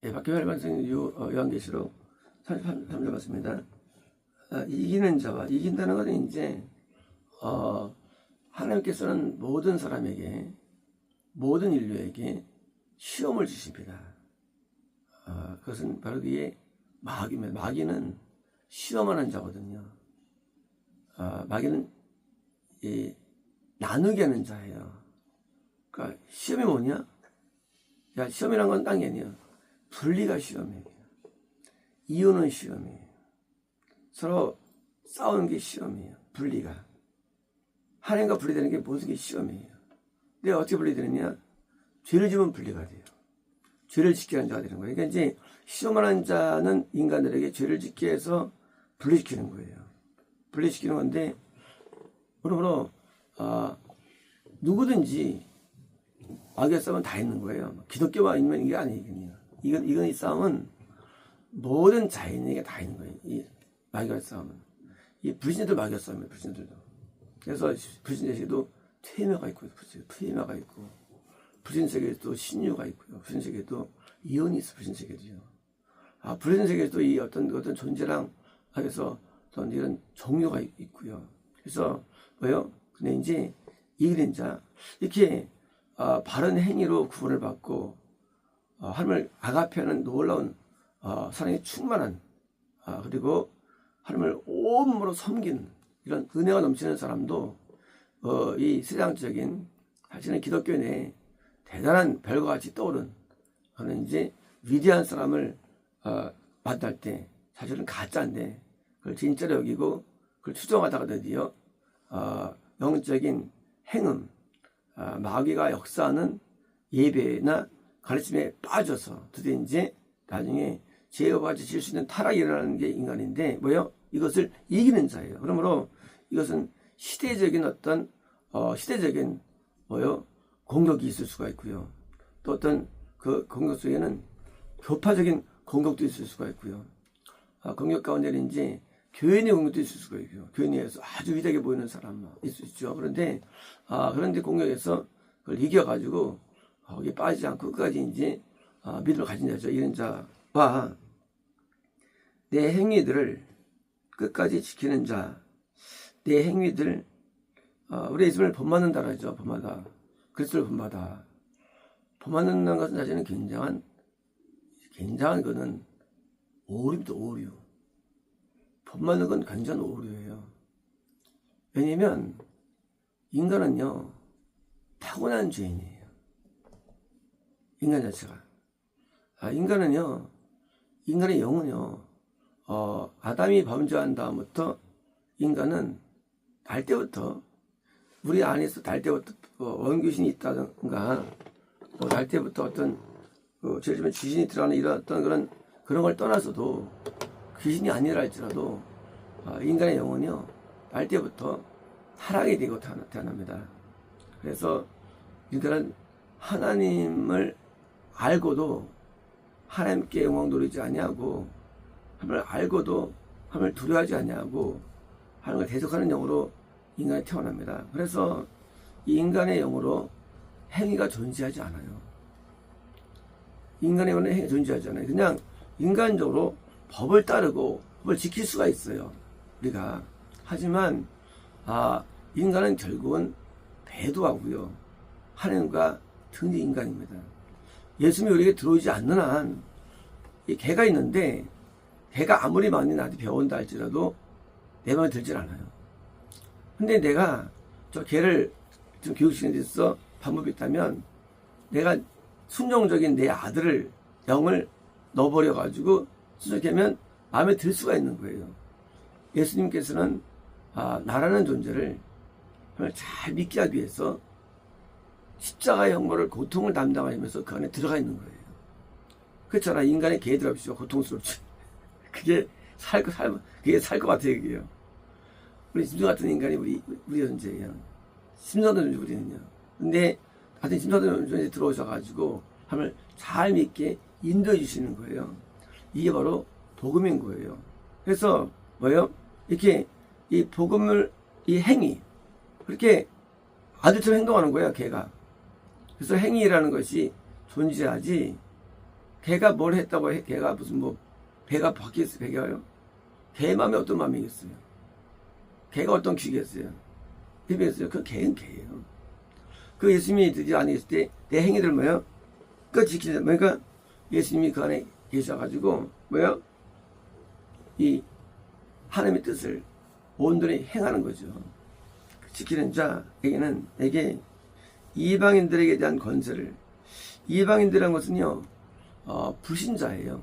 예, 박경열 박사님 요한계시록 33절 맞습니다. 이기는 자와, 이긴다는 것은 이제 하나님께서는 모든 사람에게, 모든 인류에게 시험을 주십니다. 그것은 바로 그게 마귀입니다. 마귀는 시험하는 자거든요. 마귀는 나누게 하는 자예요. 그러니까 시험이 뭐냐? 야, 시험이란 건 딴 게 아니에요. 분리가 시험이에요. 이혼은 시험이에요. 서로 싸우는 게 시험이에요. 분리가. 하나님과 분리되는 게 모든 게 시험이에요. 근데 어떻게 분리되느냐? 죄를 지으면 분리가 돼요. 죄를 짓게 하는 자가 되는 거예요. 그러니까 이제 시험하는 자는 인간들에게 죄를 짓게 해서 분리시키는 거예요. 분리시키는 건데, 그러므로 누구든지 마귀의 싸움은 다 있는 거예요. 기독교만 있는 게 아니거든요. 이건 이 싸움은 모든 자인에게 다 있는 거예요. 이 마귀의 싸움은. 이 불신자들 마귀의 싸움이에요. 불신자들도. 그래서 불신자에게도 퇴마가 있고, 퇴마가 있고, 불신자에게도 신유가 있고요. 불신자에게도 이혼이 있어. 불신자에게도요. 불신자에게도 이 어떤 존재랑 해서 어떤 이런 종류가 있고요. 그래서 뭐요? 근데 이제 이기는 자 이렇게 바른 행위로 구원을 받고 하나님을 아가페하는 놀라운 사랑이 충만한 그리고 하나님을 온몸으로 섬기는 이런 은혜가 넘치는 사람도 이 세상적인 사실은 기독교 내에 대단한 별과 같이 떠오른 그런 이제 위대한 사람을 만날 때 사실은 가짜인데 그걸 진짜로 여기고 그걸 추종하다가 드디어 영적인 행음 마귀가 역사하는 예배나 가르침에 빠져서 드디어 이제 나중에 죄와 같이 질 수 있는 타락이 일어나는 게 인간인데 뭐요? 이것을 이기는 자예요. 그러므로 이것은 시대적인 어떤 시대적인 뭐요? 공격이 있을 수가 있고요. 또 어떤 그 공격 속에는 교파적인 공격도 있을 수가 있고요. 공격 가운데는 이제 교인의 공격도 있을 수가 있고요. 교인에서 아주 위대하게 보이는 사람 있을 수 있죠. 그런데 그런데 공격에서 그걸 이겨가지고 거기에 빠지지 않고 끝까지 이제 믿음을 가진 자죠. 이런 자와 내 행위들을 끝까지 지키는 자, 내 행위들 우리 예수님을 본받는다고 하죠. 본받아. 그리스도를 본받아. 본받는다는 것은 사실은 굉장한 거는 오류입니다. 오류. 본받는 건 굉장한 오류예요. 왜냐면 인간은요 타고난 죄인이에요. 인간 자체가. 인간은요 인간의 영은요 아담이 범죄한 다음부터 인간은 날 때부터 우리 안에서 날 때부터 원귀신이 있다든가 날 때부터 어떤 예를 들면 귀신이 들어가는 이런 어떤 그런 걸 떠나서도 귀신이 아니라 할지라도 인간의 영혼이요 날 때부터 타락이 되고 태어납니다. 그래서 인간은 하나님을 알고도 하나님께 영광 누리지 아니하고 하나님을 알고도 하나님을 두려워하지 아니하고 하나님을 대적하는 영으로 인간이 태어납니다. 그래서 이 인간의 영으로 행위가 존재하지 않아요. 인간의 영으로 행위가 존재하지 않아요. 그냥 인간적으로 법을 따르고 법을 지킬 수가 있어요. 우리가. 하지만 인간은 결국은 배도하고요. 하나님과 등지 인간입니다. 예수님이 우리에게 들어오지 않는 한 이 개가 있는데 개가 아무리 많이 나한테 배운다 할지라도 내 마음에 들질 않아요. 근데 내가 저 개를 좀 교육시키는 데 있어 방법이 있다면 내가 순종적인 내 아들을 영을 넣어버려가지고 순종케 하면 마음에 들 수가 있는 거예요. 예수님께서는 나라는 존재를 잘 믿게 하기 위해서 십자가의 형벌을 고통을 담당하면서 그 안에 들어가 있는 거예요. 그렇잖아. 인간의 개들 없이 고통스럽지. 그게 살 것 같아요. 그게요. 우리 심성 같은 인간이 우리 존재예요. 심성된 존재 우리는요. 근데 같은 심성된 존재에 들어오셔가지고 하나님을 잘 믿게 인도해 주시는 거예요. 이게 바로 복음인 거예요. 그래서 뭐예요? 이렇게 이 복음을 이 행위 그렇게 아들처럼 행동하는 거야, 걔가. 그래서 행위라는 것이 존재하지 걔가 뭘 했다고 해? 걔가 무슨 뭐 배가 바뀌었어요? 배가요? 걔 마음이 어떤 마음이겠어요? 걔가 어떤 귀겠어요? 비비겠어요? 그 걔는 걔예요. 그 예수님이 드디어 안에 있을 때 내 행위들 뭐예요? 그 지키는 그러니까 예수님이 그 안에 계셔가지고 뭐예요? 이 하나님의 뜻을 온전히 행하는 거죠. 지키는 자에게는 내게 이방인들에게 대한 권세를, 이방인들이라는 것은요 불신자예요.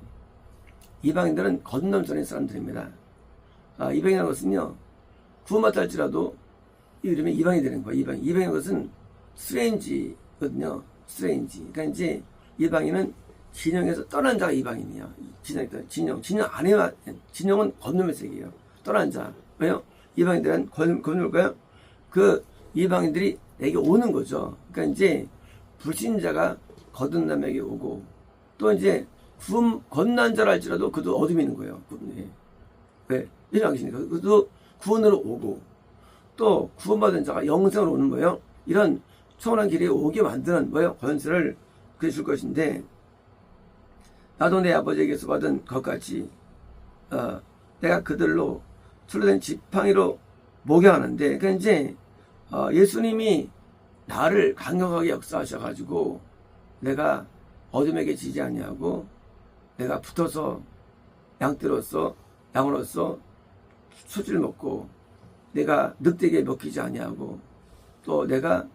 이방인들은 건넌전의 사람들입니다. 이방인이라는 것은요 구원받다 할지라도 이 이름이 이방이 되는 거예요. 이방인 것은 스트레인지거든요. 스트레인지. 그러니까 이제 이방인은 진영에서 떠난 자가 이방인이야. 진영 안에만, 진영은 건너의 세계예요. 떠난 자. 왜요? 이방인들은 건널까요? 그 이방인들이 내게 오는 거죠. 그러니까 이제 불신자가 거듭남에게 오고, 또 이제 건난 자라 할지라도 그도 어둠이 있는 거예요. 왜? 이런 당신이니까. 그도 구원으로 오고, 또 구원받은 자가 영생으로 오는 거예요. 이런 청원한 길에 오게 만드는 뭐예요? 권세를 그래 줄 것인데, 나도 내 아버지에게서 받은 것같이 내가 그들로 출로된 지팡이로 목양하는데, 그러니까 이제 예수님이 나를 강력하게 역사하셔가지고 내가 어둠에게 지지 아니하고 내가 붙어서 양으로서 수지를 먹고 내가 늑대에게 먹히지 아니하고 또 내가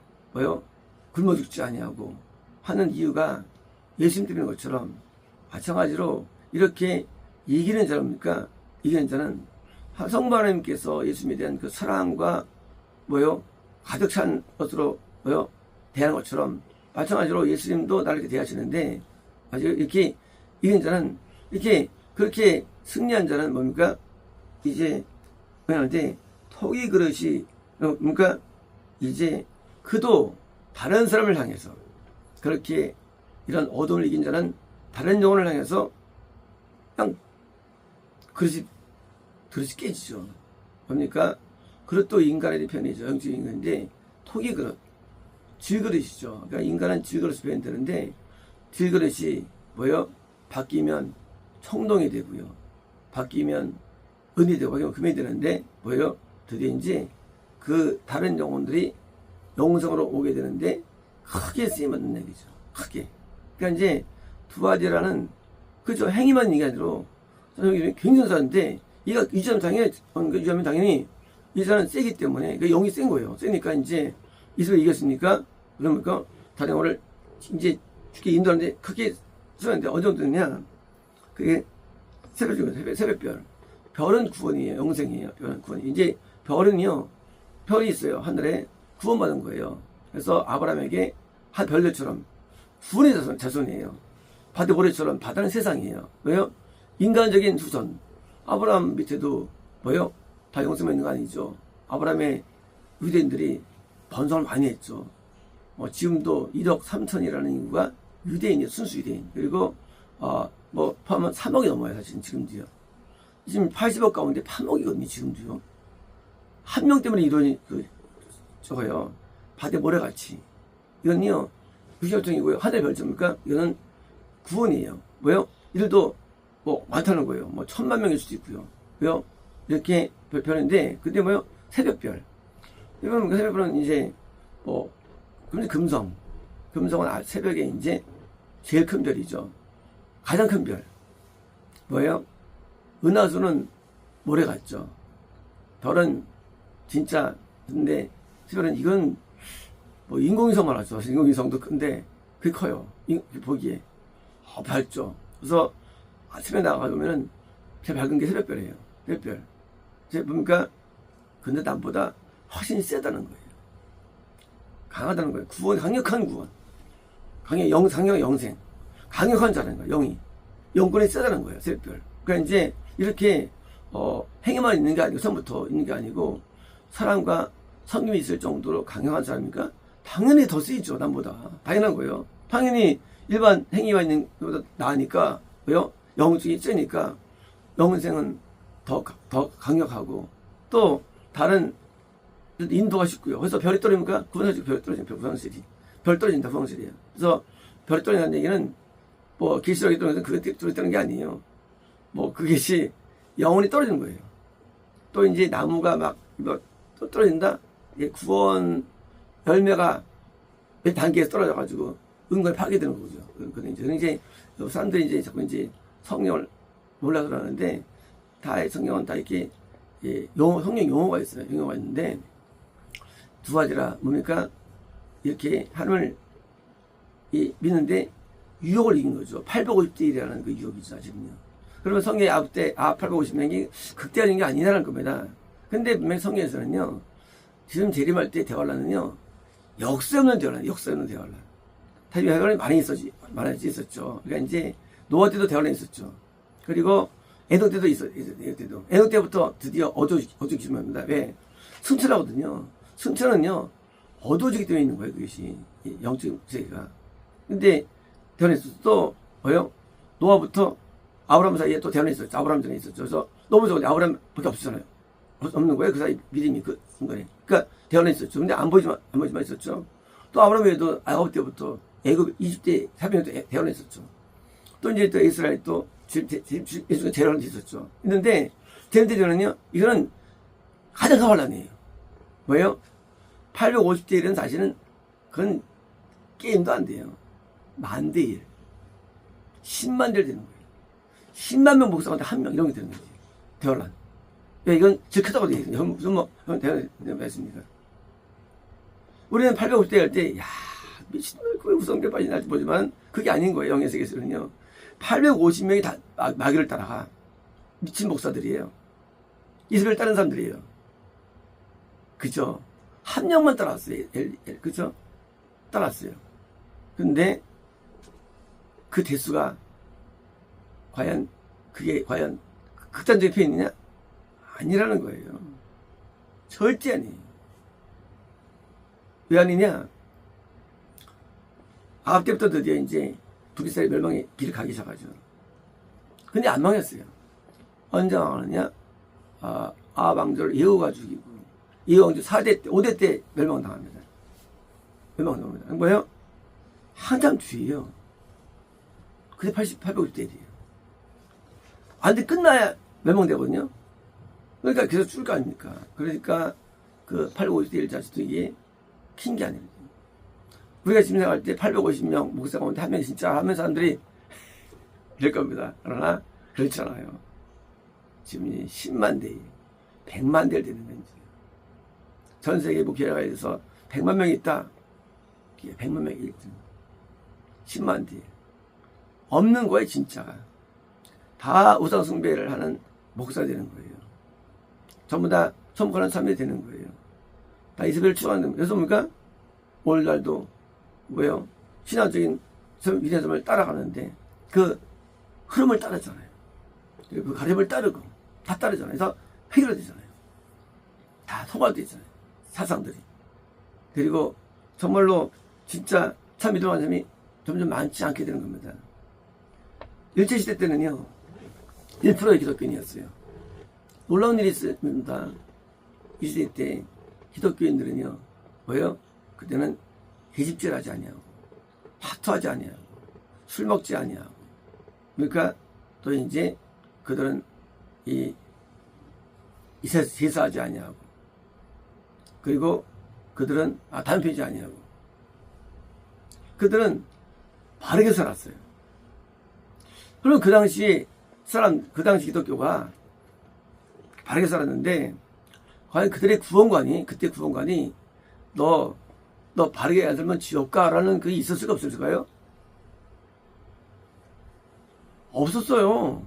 굶어 죽지 아니하고 하는 이유가 예수님 때문인 것처럼, 마찬가지로 이렇게 이기는 자입니까? 이기는 자는 성부 하나님께서 예수님에 대한 그 사랑과 가득 찬 것으로 대하는 것처럼, 마찬가지로 예수님도 나를 이렇게 대하시는데, 이렇게 이기는 자는, 이렇게 그렇게 승리한 자는 뭡니까? 이제 뭐냐는데 토기 그릇이 뭡니까? 이제 그도 다른 사람을 향해서, 그렇게 이런 어둠을 이긴 자는 다른 영혼을 향해서 그냥 그릇이 깨지죠. 뭡니까? 그릇도 인간의 편이죠. 영적인 인간인데 토기 그릇, 질그릇이죠. 그러니까 인간은 질그릇을 표현되는데, 질그릇이 바뀌면 청동이 되고요, 바뀌면 은이 되고, 바뀌면 금이 되는데 드디어 이제 그 다른 영혼들이 영성으로 오게 되는데 크게 쓰임받는 얘기죠. 크게. 그러니까 이제 두아디라는 그죠, 행위만 있는 게 아니라 굉장히 사는데, 유지하면 당연히 이 사람은 세기 때문에 그 영이 센 거예요. 세니까 이제 이스라엘 이겼으니까, 그러니까 다른 영혼을 이제 죽게 인도하는데 크게 쓰는데, 어느 정도냐, 그게 새벽별. 별은 구원이에요. 영생이에요. 별은 구원이. 이제 별은요, 별이 있어요. 하늘에 구원받은 거예요. 그래서 아브라함에게 한 별들처럼 구원의 자손이에요. 바다 모래처럼 바다는 세상이에요. 왜요? 인간적인 후손. 아브라함 밑에도 다 영생만 있는 거 아니죠. 아브라함의 유대인들이 번성을 많이 했죠. 지금도 1억 3천이라는 인구가 유대인이에요. 순수 유대인. 그리고 포함하면 3억이 넘어요. 사실 지금도요. 지금 80억 가운데 8억이거든요. 지금도요. 한 명 때문에 이런 저거요. 바다 모래같이. 이건요, 유시절정이고요. 하늘의 별점입니까? 이거는 구원이에요. 왜요? 이들도 많다는 거예요. 1000만 명일 수도 있고요. 왜요? 이렇게 별인데, 근데 새벽별. 새벽별은 이제 금성은 새벽에 이제 제일 큰 별이죠. 가장 큰 별. 뭐예요? 은하수는 모래 같죠. 별은 진짜, 근데 새별은 이건 인공위성만 하죠. 인공위성도 큰데 그게 커요. 보기에 밝죠. 그래서 아침에 나가보면은 제일 밝은 게 새벽별이에요. 새벽별. 보니까 근데 남보다 훨씬 세다는 거예요. 강하다는 거예요. 구원, 강력한 구원. 강력 영생. 강력한 자라는 거예요. 영이. 영권이 세다는 거예요. 새벽별. 그러니까 이제 이렇게 행위만 있는 게 아니고, 처음부터 있는 게 아니고, 사랑과 성김이 있을 정도로 강력한 사람이니까 당연히 더 쓰이죠. 남보다. 당연한 거예요. 당연히 일반 행위만 있는 것보다 나으니까. 왜요? 영적이 세니까 영생은 더 강력하고, 또 다른 인도가 쉽고요. 그래서 별이 떨어지니까 구원사실 별이 떨어지는 구원실이. 별 떨어진다, 구원실이에요. 그래서 별이 떨어진다는 얘기는 뭐 계시록에 들어가서 그게 들어있다는 게 아니에요. 뭐 그것이 영원히 떨어지는 거예요. 또 이제 나무가 막 또 떨어진다. 구원 열매가 몇 단계에서 떨어져가지고 은근히 파괴되는 거죠. 그런데 이제 사람들이 이제 자꾸 이제 성경을 몰라서 그러는데 다 성경은 다 이렇게 성경 용어가 있어요. 용어가 있는데 두 가지라 뭡니까? 이렇게 하나님을 믿는데 유혹을 이긴 거죠. 850대 1이라는 그 유혹이죠, 지금요. 그러면 성경의 850명이 극대화된 게 아니라는 겁니다. 근데 분명히 성경에서는요, 지금 재림할 때 대환란은요, 역사 없는 대환란, 역사 없는 대환란. 다시 대환란이 많이 있었죠. 그러니까 이제 노아 때도 대환란이 있었죠. 그리고 에녹 때도 있었죠. 에녹 때부터 드디어 어두워지기 시작합니다. 왜? 승천하거든요. 승천은요, 어두워지기 때문에 있는 거예요, 그것이. 영적 세계가. 근데 대환란이 있었죠. 또, 뭐요? 노아부터 아브라함 사이에 또 대환란이 있었죠. 아브라함 전에 있었죠. 그래서 너무 적은데 아브라함밖에 없었잖아요. 없는 거예요. 그 사이 믿음이 그 순간에. 그러니까 대환란이 있었죠. 근데 안 보이지만 있었죠. 또 아브라함 외에도 아홉 때부터 애굽 20대 300년 대환란이 있었죠. 또 이제 또 이스라엘 또 재련이 있었죠. 있는데 대련은요, 이거는 가장 큰 환란이에요. 뭐예요? 850대 1은 사실은 그건 게임도 안 돼요. 10,000대 1. 10만 대 되는 거예요. 10만 명 목사한테 한 명 이런 게 되는 거지. 대환란. 야, 이건 제일 크다고 되어 있어요. 무슨 대환란 했습니까? 우리는 850대 할 때, 야, 미친놈이 그걸 무슨 게 빨리 날지 모르지만 그게 아닌 거예요. 영의 세계에서는요. 850명이 다 마귀를 따라가. 미친 목사들이에요. 이스라엘 다른 사람들이에요. 그죠? 한 명만 따라왔어요. 그죠? 따라왔어요. 근데 그 대수가 그게 과연 극단적인 표현이냐? 아니라는 거예요. 절대 아니에요. 왜 아니냐? 아합 때부터 드디어 이제 북이스라엘 멸망의 길을 가기 시작하죠. 근데 안 망했어요. 언제 망하느냐? 아합 왕조를 예후가 죽이고, 예후 왕조 4대 때, 5대 때 멸망당합니다. 멸망당합니다. 뭐예요? 한참 뒤에요. 그게 850대일이에요. 근데 끝나야 멸망되거든요. 그러니까 계속 줄 거 아닙니까? 그러니까 그 850대1 자체도 이게 킨 게 아닙니다. 우리가 지금 생각할 때 850명 목사가 오는데 한 명이 진짜 하면 사람들이 이럴 겁니다. 그러나 그렇지 않아요. 지금 10만 대 100만 대를 되는 건지. 전 세계 목회자가 돼서 100만 명이 있다. 100만 명이 1등. 10만 대. 없는 거예요, 진짜가. 다 우상 숭배를 하는 목사가 되는 거예요. 전부 다 천국하는 삶이 되는 거예요. 다 이스라엘을 추구하는 겁니다. 그래서 뭡니까? 오늘날도 뭐예요? 신화적인 위대한 삶을 따라가는데 그 흐름을 따르잖아요. 그 가림을 따르고 다 따르잖아요. 그래서 해결되잖아요. 다 소화되잖아요. 사상들이. 그리고 정말로 진짜 참 믿음하는 사람이 점점 많지 않게 되는 겁니다. 일제시대 때는요, 1%의 기독교인이었어요. 놀라운 일이 있습니다. 이 시대 때 기독교인들은요, 뭐예요? 그때는 계집질 하지 아니하고, 화투하지 아니하고, 술 먹지 아니하고, 그러니까 또 이제 그들은 제사하지 아니하고, 그리고 그들은 담배 피지 아니하고, 그들은 바르게 살았어요. 그럼 그 당시 기독교가 바르게 살았는데, 과연 그들의 그때 구원관이, 너 바르게 안 살면 지옥 가라는 그게 있었을까 없었을까요? 없었어요.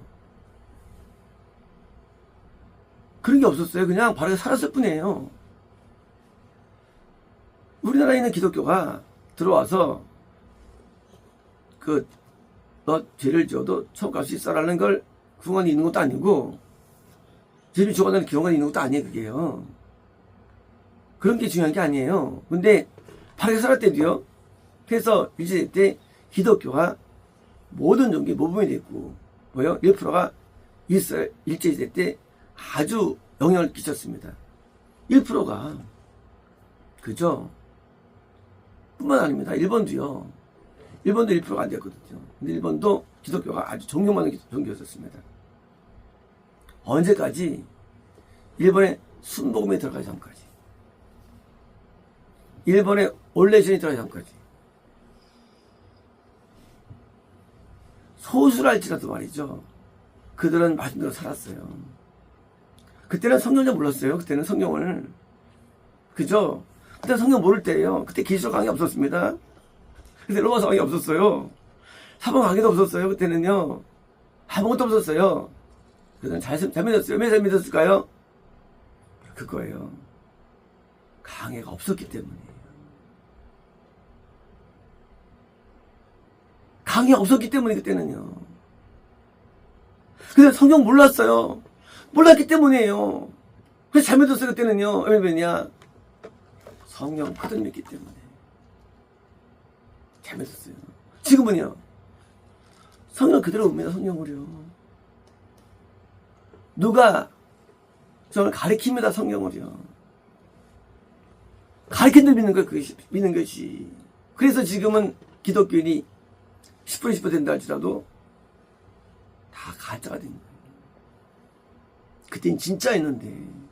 그런 게 없었어요. 그냥 바르게 살았을 뿐이에요. 우리나라에 있는 기독교가 들어와서 너 죄를 지어도 천국 갈 수 있어라는 걸 구원이 있는 것도 아니고, 죄를 지어가는 기원이 있는 것도 아니에요, 그게요. 그런 게 중요한 게 아니에요. 근데 바르게 살았대도요. 그래서 일제시대 때 기독교가 모든 종교의 모범이 됐고, 뭐요? 1%가 일제시대 때 아주 영향을 끼쳤습니다. 1%가 그죠? 뿐만 아닙니다. 일본도요. 일본도 1%가 안 됐거든요. 근데 일본도 기독교가 아주 존경받는 종교였었습니다. 언제까지? 일본의 순복음이 들어가기 전까지. 일본의 올레신이 들어가기 전까지. 소수랄지라도 말이죠. 그들은 말씀대로 살았어요. 그때는 성경 좀 몰랐어요. 그때는 성경을. 그죠? 그때 성경 모를 때예요. 그때 기술 강의 없었습니다. 그때 로마서 강의 없었어요. 사본 강의도 없었어요. 그때는요. 아무것도 없었어요. 그들은 잘 믿었어요. 왜 잘 믿었을까요? 그거예요. 강해가 없었기 때문이에요. 강해가 없었기 때문에 그때는요. 근데 성경 몰랐어요. 몰랐기 때문이에요. 그래서 잘 믿었어요. 그때는요. 왜 믿냐? 성령 그대로 믿기 때문에 잘 믿었어요. 지금은요. 성령 그대로 옵니다. 성령으로요. 누가 저를 가리킵니다. 성경을요. 가리킨들 믿는 거예요. 믿는 것이. 그래서 지금은 기독교인이 10% 10% 된다 할지라도 다 가짜가 된 거예요. 그땐 진짜였는데.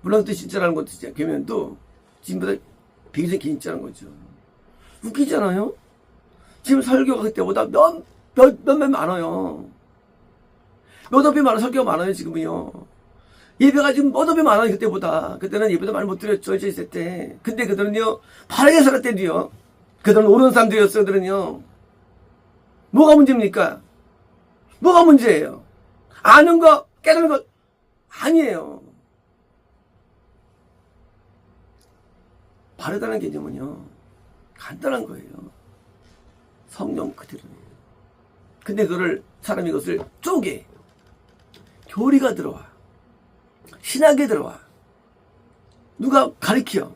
물론 그때 진짜라는 것도 진짜 개면도 지금보다 100이 진짜라는 거죠. 웃기잖아요? 지금 설교가 그때보다 몇몇 많아요. 몇억 배 많아요. 설교가 많아요. 지금은요. 예배가 지금 몇억 배 많아요. 그때보다. 그때는 예배도 많이 못 드렸죠. 저 있을 때. 근데 그들은요. 바르게 살았대도요. 그들은 옳은 사람들이었어요. 그들은요. 뭐가 문제입니까? 뭐가 문제예요? 아는 거, 깨달은 거 아니에요. 바르다는 개념은요. 간단한 거예요. 성령 그대로예요. 근데 그거를 사람이 그것을 쪼개. 교리가 들어와. 신학에 들어와. 누가 가르쳐.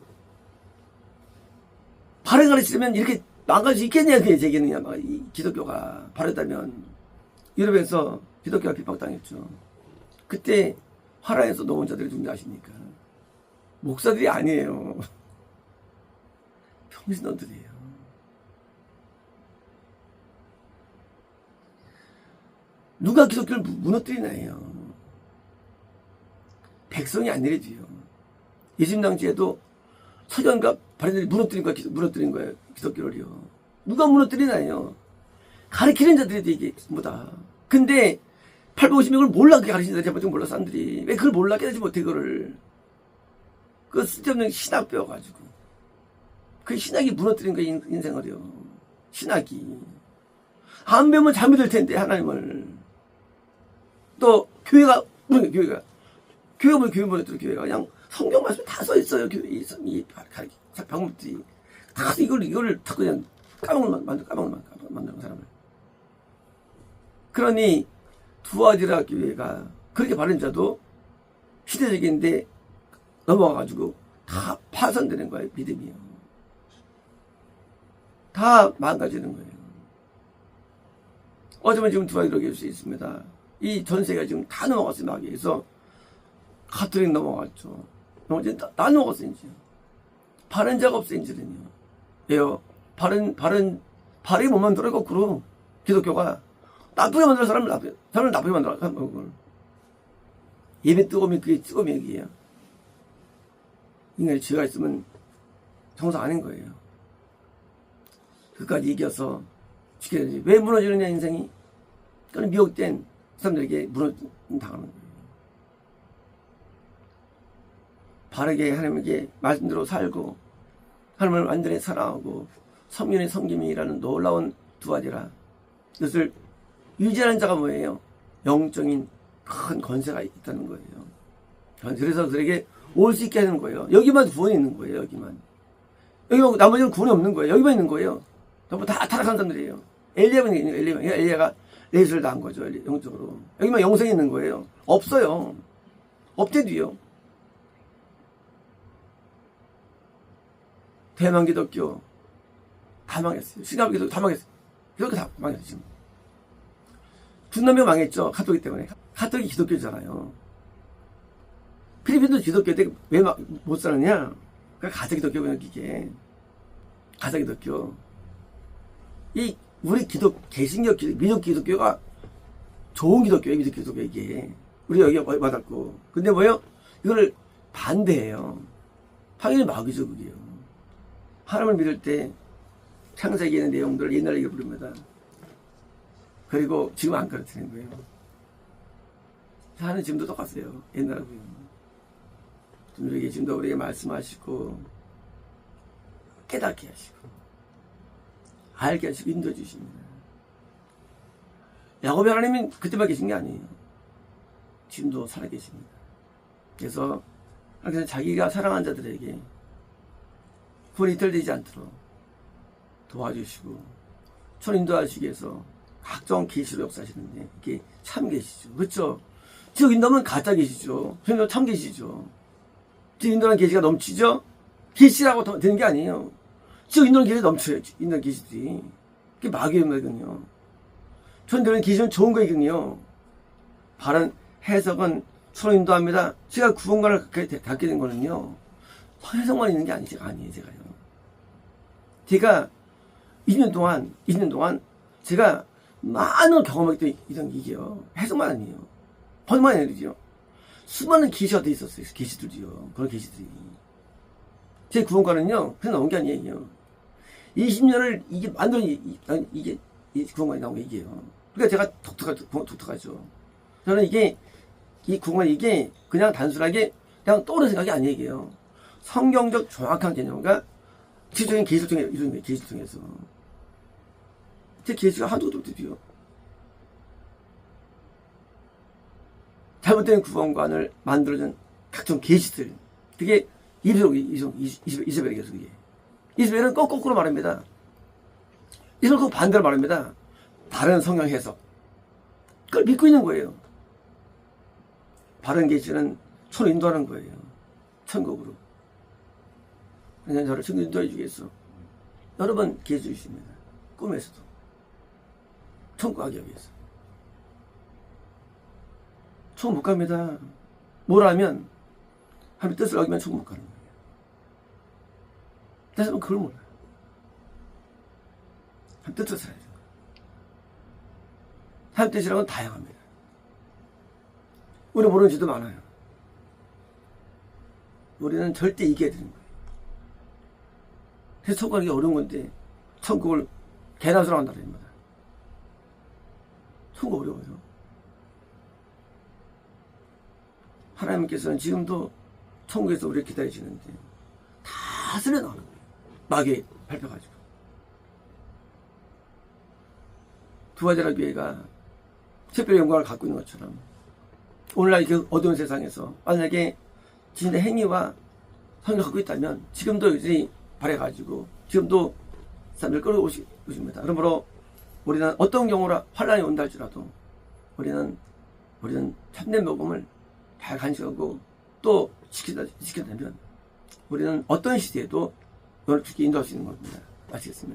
바르게 가르치면 이렇게 망가질 수 있겠냐, 그게 제기는요. 이 기독교가 바르다면. 유럽에서 기독교가 핍박당했죠. 그때 화란에서 놓은 자들이 누군지 아십니까? 목사들이 아니에요. 평신도들이에요. 누가 기독교를 무너뜨리나요? 백성이 안 내려줘요. 예수님당시에도 서기관과 바리새인들이 무너뜨린 거예요. 기독교를요. 누가 무너뜨리나요? 가르치는 자들이 이게 뭐다. 근데 850명을 몰라 그렇게 가르치는 자들이 제발 몰라 사람들이. 왜 그걸 몰라 깨닫지 못해 그거를. 그 쓸데없는 신학 배워가지고. 그 신학이 무너뜨린 거예요. 인생을요. 신학이. 안 배우면 잠이 들 텐데 하나님을. 또 교회가 무너뜨려. 교회가 그냥 성경 말씀 다 써 있어요. 교회 이 방법들이 다 이거를 다 그냥 까먹는 사람을. 그러니 두아디라 교회가 그렇게 바른 자도 시대적인데 넘어가가지고 다 파손되는 거예요. 믿음이요. 다 망가지는 거예요. 어쩌면 지금 두아디라 교회 수 있습니다. 이 전세가 지금 다 넘어갔어요. 마귀에서 가톨릭 넘어갔죠. 다 넘어갔어요. 이제. 바른 자가 없어요. 이제는요. 왜요? 바르게 못 만들어요. 거꾸로. 기독교가 나쁘게 만들어 사람을 나쁘게 만들어. 예배 뜨거우면 그게 뜨거움이 얘기예요. 인간이 죄가 있으면 정상 아닌 거예요. 그까지 이겨서 지켜야 되지. 왜 무너지느냐 인생이? 그건 미혹된 사람들에게 당하는 거예요. 바르게 하나님에게 말씀대로 살고 하나님을 완전히 사랑하고 성령의 섬김이라는 놀라운 두 가지라. 이것을 유지하는 자가 뭐예요? 영적인 큰 권세가 있다는 거예요. 그래서 그들에게 올 수 있게 하는 거예요. 여기만 구원이 있는 거예요. 여기만 나머지는 구원이 없는 거예요. 여기만 있는 거예요. 전부 다 타락한 사람들이에요. 엘리야가 레이스를 당한 거죠. 영적으로. 여기만 영생이 있는 거예요. 없어요. 없대도요. 대만 기독교 다 망했어요. 싱가포르 기독교 다 망했어요. 기독교 다 망했어요. 지금 중남미가 망했죠. 카톨릭 때문에. 카톨릭이 기독교잖아요. 필리핀도 기독교인데 왜 못 사느냐? 그러니까 가짜 기독교고요. 이게 가사 기독교. 이 우리 개신교 민족 기독교가 좋은 기독교예요. 민족 기독교 이게 우리 여기 와닿고. 근데 뭐요? 이걸 반대해요. 당연히 마귀죠 그게요. 하나님을 믿을 때 창세기에 있는 내용들을 옛날 얘기를 부릅니다. 그리고 지금 안 가르치는 거예요. 하나님 지금도 똑같아요. 옛날하고요. 우리에게 지금도 우리에게 말씀하시고 깨닫게 하시고 알게 하시고 인도해 주십니다. 야곱의 하나님은 그때만 계신 게 아니에요. 지금도 살아계십니다. 그래서 자기가 사랑한 자들에게 구원이 이탈되지 않도록 도와주시고 전 인도하시기 위해서 각종 계시로 역사하시는데 이게 참 계시죠. 그렇죠? 즉 인도하면 가짜 계시죠. 선생님 참 계시죠. 즉 인도하는 계시가 넘치죠. 계시라고 되는 게 아니에요. 즉 인도하는 계시 넘쳐요. 인도하는 계시들이 그게 마귀의 말이거든요. 전 인도하는 계시는 좋은 거이거든요. 바른 해석은 서로 인도합니다. 제가 구원관을 갖게 된 거는요. 해석만 있는 게 아니에요. 제가 20년 동안 제가 많은 경험하기 때문에 이게요. 해석만 아니에요. 번만 아니죠. 수많은 계시가 돼 있었어요. 계시들이요. 그런 계시들이. 제 구원관은요. 그냥 나온 게 아니에요. 20년을 이게 만들어 이게 구원관이 나온 게 이게요. 그러니까 제가 독특하죠. 저는 이 구원관 이게 그냥 단순하게 그냥 떠오르는 생각이 아니에요. 성경적 정확한 개념과 지적인 계시를 통해 이루는 거예요. 계시를 통해서. 제 계시가 한두 없더라고요. 잘못된 구원관을 만들어준 각종 계시들. 그게 이세벨에게서 그게. 이세벨은 거꾸로 말합니다. 이세벨은 꼭 반대로 말합니다. 다른 성경 해석. 그걸 믿고 있는 거예요. 바른 계시는 서로 인도하는 거예요. 천국으로. 그냥 저를 천국 인도해 주겠어. 여러 번 계시 주십니다. 꿈에서도. 천국 가기 위해서. 천국 못 갑니다. 뭘 하면 하나님 뜻을 어기면 천국 못 가는 거예요. 그래서 그걸 몰라요. 하나님 뜻을 살아야 돼요. 하나님 뜻이라고는 다양합니다. 우리 모르는 지도 많아요. 우리는 절대 이겨야 되는 거예요. 그래서 천국 가기 어려운 건데 천국을 개나소로 한다는 겁니다. 천국 어려워요. 하나님께서는 지금도 천국에서 우리를 기다리시는데 다 쓸려나가는 거예요. 마귀에 밟혀가지고. 두아제라 교회가 특별히 영광을 갖고 있는 것처럼 오늘날 이렇게 어두운 세상에서 만약에 진의 행위와 성경을 갖고 있다면 지금도 여전히 발해가지고 지금도 사람들 끌어오십니다. 그러므로 우리는 어떤 경우라 환란이 온다 할지라도 우리는 참된 복음을 잘 간직하고 또 지켜내면 우리는 어떤 시대에도 너를 죽게 인도할 수 있는 겁니다. 마치겠습니다.